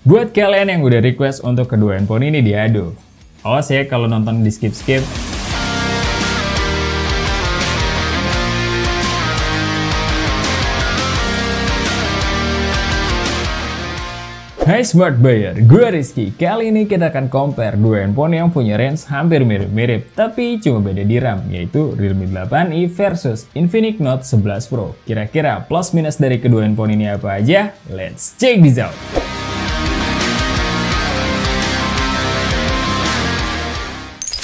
Buat kalian yang udah request untuk kedua handphone ini diadu, awas ya kalau nonton di skip-skip. Hai Smart Buyer, gue Rizky. Kali ini kita akan compare dua handphone yang punya range hampir mirip-mirip, tapi cuma beda di RAM, yaitu Realme 8i versus Infinix Note 11 Pro. Kira-kira plus minus dari kedua handphone ini apa aja? Let's check this out!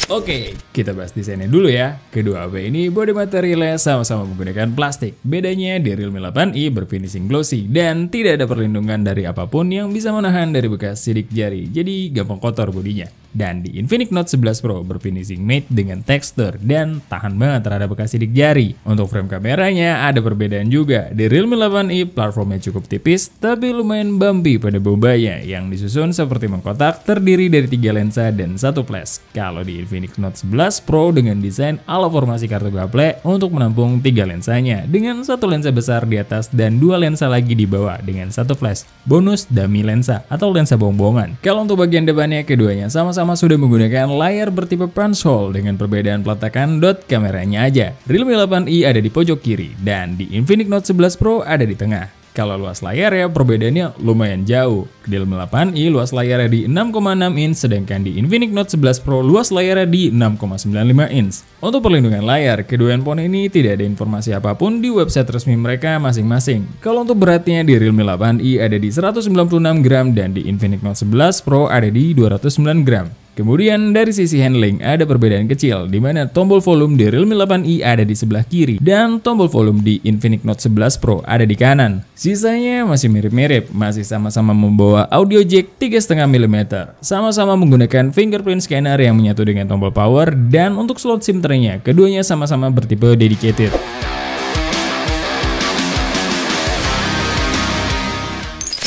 Oke, kita bahas desainnya dulu ya. Kedua HP ini body materialnya sama-sama menggunakan plastik. Bedanya di Realme 8i berfinishing glossy dan tidak ada perlindungan dari apapun yang bisa menahan dari bekas sidik jari. Jadi gampang kotor bodinya. Dan di Infinix Note 11 Pro berfinishing matte dengan tekstur dan tahan banget terhadap bekas sidik jari. Untuk frame kameranya ada perbedaan juga. Di Realme 8i platformnya cukup tipis tapi lumayan bumpy pada bobanya yang disusun seperti mengkotak terdiri dari 3 lensa dan 1 flash. Kalau di Infinix Note 11 Pro dengan desain ala formasi kartu gaple untuk menampung 3 lensanya dengan 1 lensa besar di atas dan 2 lensa lagi di bawah dengan 1 flash. Bonus dummy lensa atau lensa bohong-bohongan. Kalau untuk bagian depannya keduanya sama-sama sudah menggunakan layar bertipe punch hole dengan perbedaan peletakan dot kameranya aja. Realme 8i ada di pojok kiri dan di Infinix Note 11 Pro ada di tengah. Kalau luas layar ya perbedaannya lumayan jauh. Di Realme 8i luas layarnya di 6,6 inch sedangkan di Infinix Note 11 Pro luas layarnya di 6,95 inch. Untuk perlindungan layar, kedua handphone ini tidak ada informasi apapun di website resmi mereka masing-masing. Kalau untuk beratnya di Realme 8i ada di 196 gram dan di Infinix Note 11 Pro ada di 209 gram. Kemudian dari sisi handling ada perbedaan kecil di mana tombol volume di Realme 8i ada di sebelah kiri dan tombol volume di Infinix Note 11 Pro ada di kanan. Sisanya masih mirip-mirip, masih sama-sama membawa audio jack 3,5 mm. Sama-sama menggunakan fingerprint scanner yang menyatu dengan tombol power dan untuk slot SIM tray-nya keduanya sama-sama bertipe dedicated.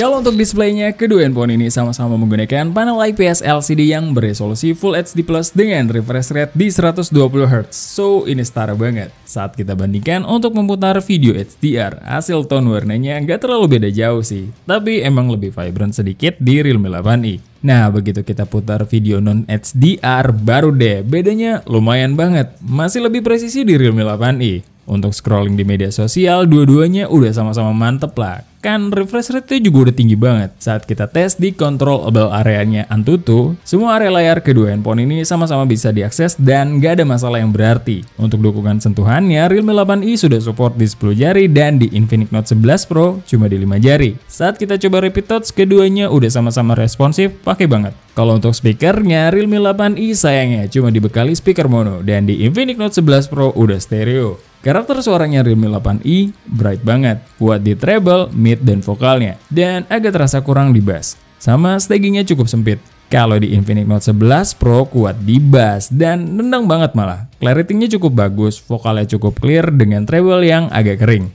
Kalau untuk displaynya, kedua handphone ini sama-sama menggunakan panel IPS LCD yang beresolusi Full HD Plus dengan refresh rate di 120Hz. So, ini setara banget. Saat kita bandingkan untuk memutar video HDR, hasil tone warnanya nggak terlalu beda jauh sih. Tapi emang lebih vibrant sedikit di Realme 8i. Nah, begitu kita putar video non HDR, baru deh bedanya lumayan banget. Masih lebih presisi di Realme 8i. Untuk scrolling di media sosial, dua-duanya udah sama-sama mantep lah. Kan refresh rate-nya juga udah tinggi banget. Saat kita tes di controllable area-nya Antutu, semua area layar kedua handphone ini sama-sama bisa diakses dan gak ada masalah yang berarti. Untuk dukungan sentuhannya, Realme 8i sudah support di 10 jari dan di Infinix Note 11 Pro cuma di 5 jari. Saat kita coba repeat touch, keduanya udah sama-sama responsif, pakai banget. Kalau untuk speakernya, Realme 8i sayangnya cuma dibekali speaker mono dan di Infinix Note 11 Pro udah stereo. Karakter suaranya Realme 8i bright banget, kuat di treble, mid, dan vokalnya, dan agak terasa kurang di bass. Sama stagingnya cukup sempit. Kalau di Infinix Note 11 Pro kuat di bass dan nendang banget malah. Clarity-nya cukup bagus, vokalnya cukup clear dengan treble yang agak kering.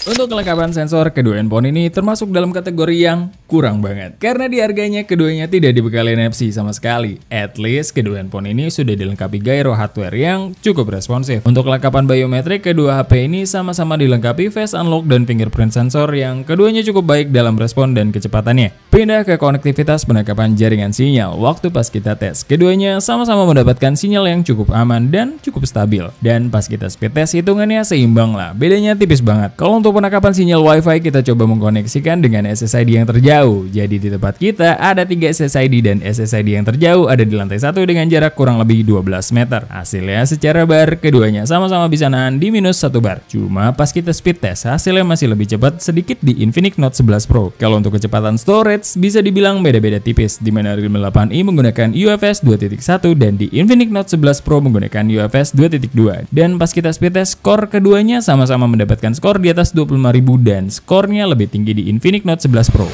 Untuk kelengkapan sensor, kedua handphone ini termasuk dalam kategori yang kurang banget. Karena di harganya keduanya tidak dibekali NFC sama sekali. At least kedua handphone ini sudah dilengkapi gyro hardware yang cukup responsif. Untuk kelengkapan biometrik, kedua HP ini sama-sama dilengkapi face unlock dan fingerprint sensor yang keduanya cukup baik dalam respon dan kecepatannya. Pindah ke konektivitas penangkapan jaringan sinyal. Waktu pas kita tes, keduanya sama-sama mendapatkan sinyal yang cukup aman dan cukup stabil. Dan pas kita speed test, hitungannya seimbang lah. Bedanya tipis banget. Kalau untuk penangkapan sinyal WiFi, kita coba mengkoneksikan dengan SSID yang terjauh. Jadi di tempat kita ada 3 SSID dan SSID yang terjauh ada di lantai 1 dengan jarak kurang lebih 12 meter. Hasilnya secara bar, keduanya sama-sama bisa nahan di minus 1 bar. Cuma pas kita speed test, hasilnya masih lebih cepat sedikit di Infinix Note 11 Pro. Kalau untuk kecepatan storage, bisa dibilang beda-beda tipis, di mana Realme 8i menggunakan UFS 2.1 dan di Infinix Note 11 Pro menggunakan UFS 2.2. Dan pas kita speed test, skor keduanya sama-sama mendapatkan skor di atas 25.000 dan skornya lebih tinggi di Infinix Note 11 Pro.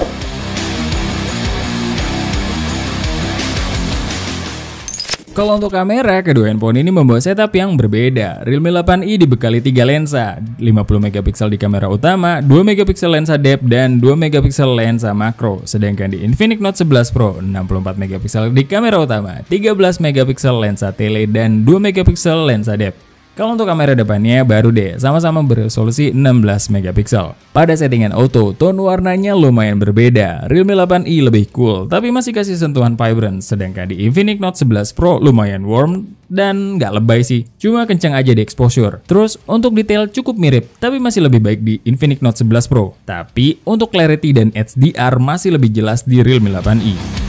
Kalau untuk kamera, kedua handphone ini membawa setup yang berbeda. Realme 8i dibekali 3 lensa, 50 megapiksel di kamera utama, 2 megapiksel lensa depth, dan 2 megapiksel lensa makro. Sedangkan di Infinix Note 11 Pro, 64 megapiksel di kamera utama, 13 megapiksel lensa tele, dan 2 megapiksel lensa depth. Kalau untuk kamera depannya baru deh, sama-sama beresolusi 16 megapiksel. Pada settingan auto, tone warnanya lumayan berbeda. Realme 8i lebih cool, tapi masih kasih sentuhan vibrant. Sedangkan di Infinix Note 11 Pro lumayan warm dan nggak lebay sih. Cuma kencang aja di exposure. Terus untuk detail cukup mirip, tapi masih lebih baik di Infinix Note 11 Pro. Tapi untuk clarity dan HDR masih lebih jelas di Realme 8i.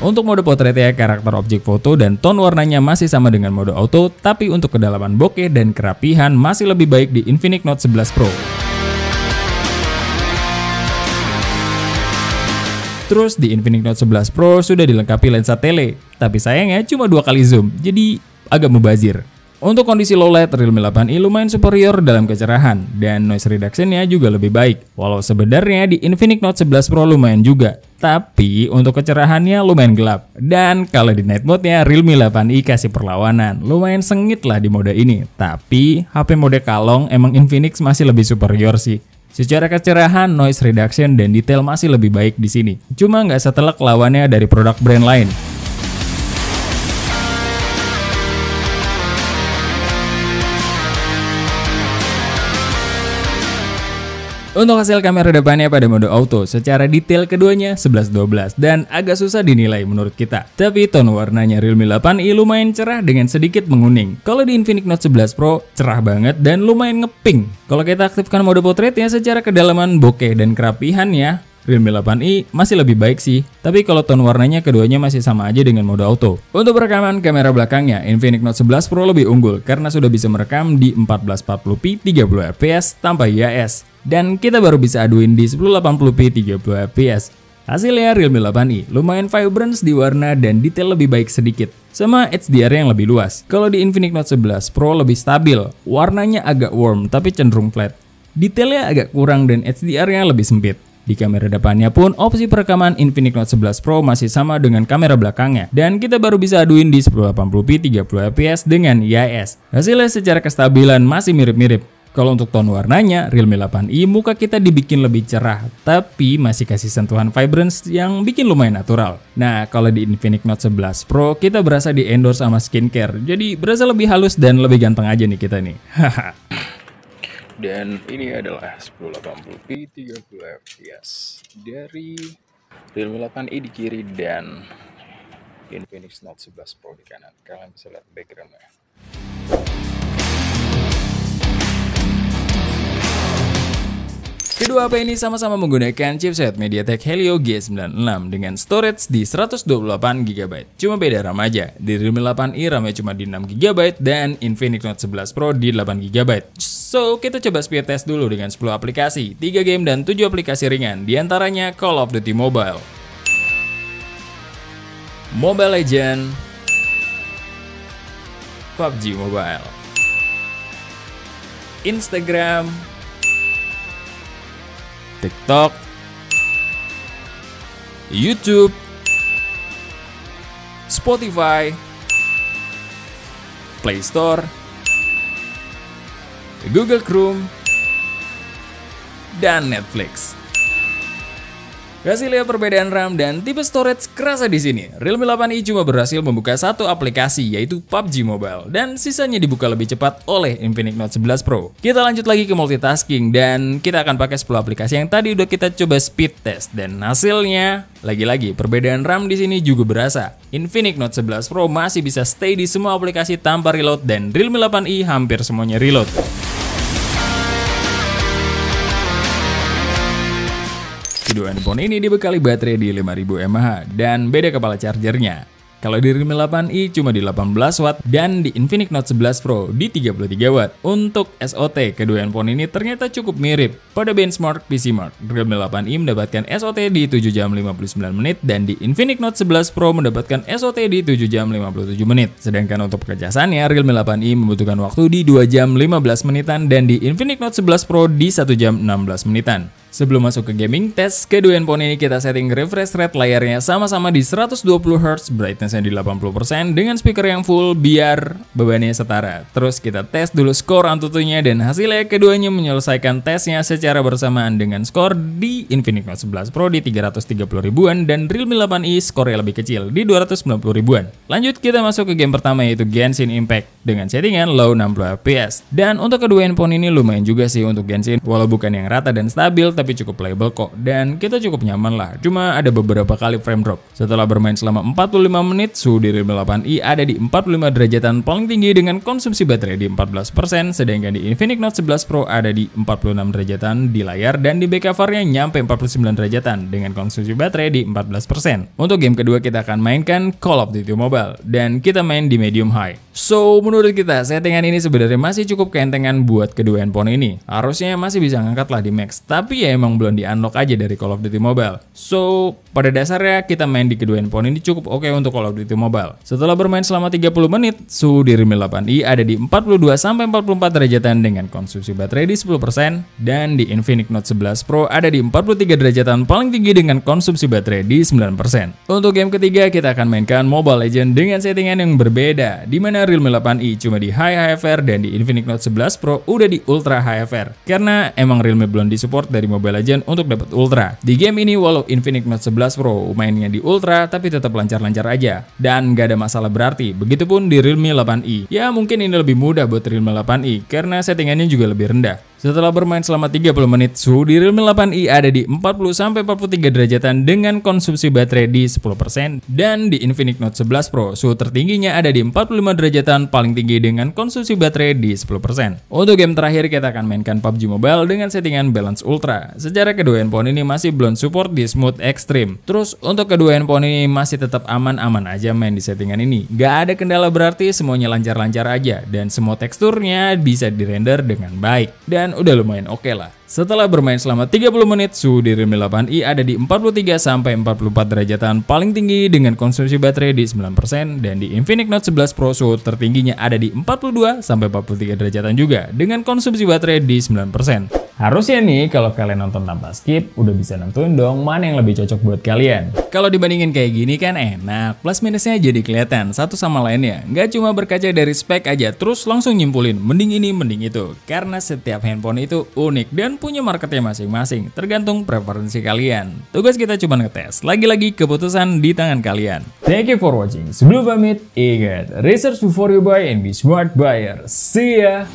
Untuk mode potretnya, karakter objek foto dan tone warnanya masih sama dengan mode auto, tapi untuk kedalaman bokeh dan kerapihan masih lebih baik di Infinix Note 11 Pro. Terus di Infinix Note 11 Pro sudah dilengkapi lensa tele, tapi sayangnya cuma 2 kali zoom, jadi agak mubazir. Untuk kondisi low light, Realme 8i lumayan superior dalam kecerahan, dan noise reduction-nya juga lebih baik. Walau sebenarnya di Infinix Note 11 Pro lumayan juga, tapi untuk kecerahannya lumayan gelap. Dan kalau di night mode-nya, Realme 8i kasih perlawanan, lumayan sengit lah di mode ini. Tapi HP mode kalong emang Infinix masih lebih superior sih. Secara kecerahan, noise reduction, dan detail masih lebih baik di sini. Cuma nggak setelak lawannya dari produk brand lain. Untuk hasil kamera depannya pada mode auto, secara detail keduanya 11-12 dan agak susah dinilai menurut kita. Tapi tone warnanya Realme 8i lumayan cerah dengan sedikit menguning. Kalau di Infinix Note 11 Pro cerah banget dan lumayan ngepink. Kalau kita aktifkan mode potretnya, secara kedalaman bokeh dan kerapihannya Realme 8i masih lebih baik sih, tapi kalau tone warnanya keduanya masih sama aja dengan mode auto. Untuk perekaman kamera belakangnya, Infinix Note 11 Pro lebih unggul karena sudah bisa merekam di 1440p 30fps tanpa IIS. Dan kita baru bisa aduin di 1080p 30fps. Hasilnya Realme 8i lumayan vibrant di warna dan detail lebih baik sedikit, sama HDR yang lebih luas. Kalau di Infinix Note 11 Pro lebih stabil, warnanya agak warm tapi cenderung flat. Detailnya agak kurang dan HDR-nya lebih sempit. Di kamera depannya pun opsi perekaman Infinix Note 11 Pro masih sama dengan kamera belakangnya, dan kita baru bisa aduin di 1080p 30fps dengan IIS. Hasilnya secara kestabilan masih mirip-mirip. Kalau untuk tone warnanya, Realme 8i muka kita dibikin lebih cerah, tapi masih kasih sentuhan vibrance yang bikin lumayan natural. Nah, kalau di Infinix Note 11 Pro kita berasa di endorse sama skincare, jadi berasa lebih halus dan lebih ganteng aja nih kita nih. Haha. Dan ini adalah 1080p 30fps dari Realme 8i di kiri dan Infinix Note 11 Pro di kanan. Kalian bisa lihat backgroundnya. Kedua HP ini sama-sama menggunakan chipset MediaTek Helio G96 dengan storage di 128GB. Cuma beda RAM aja. Di Realme 8i RAM-nya cuma di 6GB dan Infinix Note 11 Pro di 8GB. So, kita coba speed test dulu dengan 10 aplikasi, 3 game dan 7 aplikasi ringan, diantaranya Call of Duty Mobile, Mobile Legends, PUBG Mobile, Instagram, TikTok, YouTube, Spotify, Play Store, Google Chrome, dan Netflix. Hasilnya perbedaan RAM dan tipe storage kerasa di sini. Realme 8i cuma berhasil membuka satu aplikasi, yaitu PUBG Mobile, dan sisanya dibuka lebih cepat oleh Infinix Note 11 Pro. Kita lanjut lagi ke multitasking, dan kita akan pakai 10 aplikasi yang tadi udah kita coba speed test, dan hasilnya lagi-lagi perbedaan RAM di sini juga berasa. Infinix Note 11 Pro masih bisa stay di semua aplikasi tanpa reload, dan Realme 8i hampir semuanya reload. Kedua handphone ini dibekali baterai di 5000 mAh dan beda kepala chargernya. Kalau di Realme 8i cuma di 18 watt dan di Infinix Note 11 Pro di 33 watt. Untuk SOT, kedua handphone ini ternyata cukup mirip. Pada benchmark PCMark, Realme 8i mendapatkan SOT di 7 jam 59 menit dan di Infinix Note 11 Pro mendapatkan SOT di 7 jam 57 menit. Sedangkan untuk pengecasannya, Realme 8i membutuhkan waktu di 2 jam 15 menitan dan di Infinix Note 11 Pro di 1 jam 16 menitan. Sebelum masuk ke gaming test, kedua handphone ini kita setting refresh rate layarnya sama-sama di 120Hz, brightnessnya di 80% dengan speaker yang full biar bebannya setara. Terus kita tes dulu skor Antutunya dan hasilnya keduanya menyelesaikan tesnya secara bersamaan dengan skor di Infinix Note 11 Pro di 330 ribuan dan Realme 8i skornya lebih kecil di 290 ribuan. Lanjut kita masuk ke game pertama yaitu Genshin Impact dengan settingan low 60 fps. Dan untuk kedua handphone ini lumayan juga sih untuk Genshin, walau bukan yang rata dan stabil tapi cukup playable kok dan kita cukup nyaman lah, cuma ada beberapa kali frame drop. Setelah bermain selama 45 menit, suhu di Realme 8i ada di 45 derajatan paling tinggi dengan konsumsi baterai di 14%, sedangkan di Infinix Note 11 Pro ada di 46 derajatan di layar dan di back covernya nyampe 49 derajatan dengan konsumsi baterai di 14%. Untuk game kedua kita akan mainkan Call of Duty Mobile dan kita main di medium high. So menurut kita settingan ini sebenarnya masih cukup keentengan buat kedua handphone ini. Harusnya masih bisa ngangkat lah di max, tapi ya emang belum di unlock aja dari Call of Duty Mobile. So pada dasarnya kita main di kedua handphone ini cukup oke untuk Call of Duty Mobile. Setelah bermain selama 30 menit, suhu di Realme 8i ada di 42-44 derajatan dengan konsumsi baterai di 10% dan di Infinix Note 11 Pro ada di 43 derajatan paling tinggi dengan konsumsi baterai di 9%. Untuk game ketiga kita akan mainkan Mobile Legends dengan settingan yang berbeda, di mana Realme 8i cuma di High HFR dan di Infinix Note 11 Pro udah di Ultra HFR. Karena emang Realme belum disupport dari Mobile Legends untuk dapat Ultra. Di game ini walau Infinix Note 11 Pro mainnya di Ultra tapi tetap lancar-lancar aja dan gak ada masalah berarti. Begitupun di Realme 8i. Ya mungkin ini lebih mudah buat Realme 8i karena settingannya juga lebih rendah. Setelah bermain selama 30 menit, suhu di Realme 8i ada di 40-43 derajatan dengan konsumsi baterai di 10% dan di Infinix Note 11 Pro suhu tertingginya ada di 45 derajatan paling tinggi dengan konsumsi baterai di 10%. Untuk game terakhir kita akan mainkan PUBG Mobile dengan settingan Balance Ultra. Secara kedua handphone ini masih belum support di Smooth Extreme. Terus untuk kedua handphone ini masih tetap aman-aman aja main di settingan ini. Gak ada kendala berarti semuanya lancar-lancar aja dan semua teksturnya bisa dirender dengan baik. Dan udah lumayan oke lah. Setelah bermain selama 30 menit, suhu di Realme 8i ada di 43-44 derajatan paling tinggi dengan konsumsi baterai di 9% dan di Infinix Note 11 Pro suhu tertingginya ada di 42-43 derajatan juga dengan konsumsi baterai di 9%. Harusnya nih kalau kalian nonton tanpa skip udah bisa nentuin dong mana yang lebih cocok buat kalian. Kalau dibandingin kayak gini kan enak, plus minusnya jadi kelihatan satu sama lainnya. Nggak cuma berkaca dari spek aja terus langsung nyimpulin mending ini mending itu. Karena setiap handphone itu unik dan punya marketnya masing-masing, tergantung preferensi kalian. Tugas kita cuma ngetes, lagi-lagi keputusan di tangan kalian. Thank you for watching. Sebelum pamit, ingat, research before you buy and be smart buyer. See ya!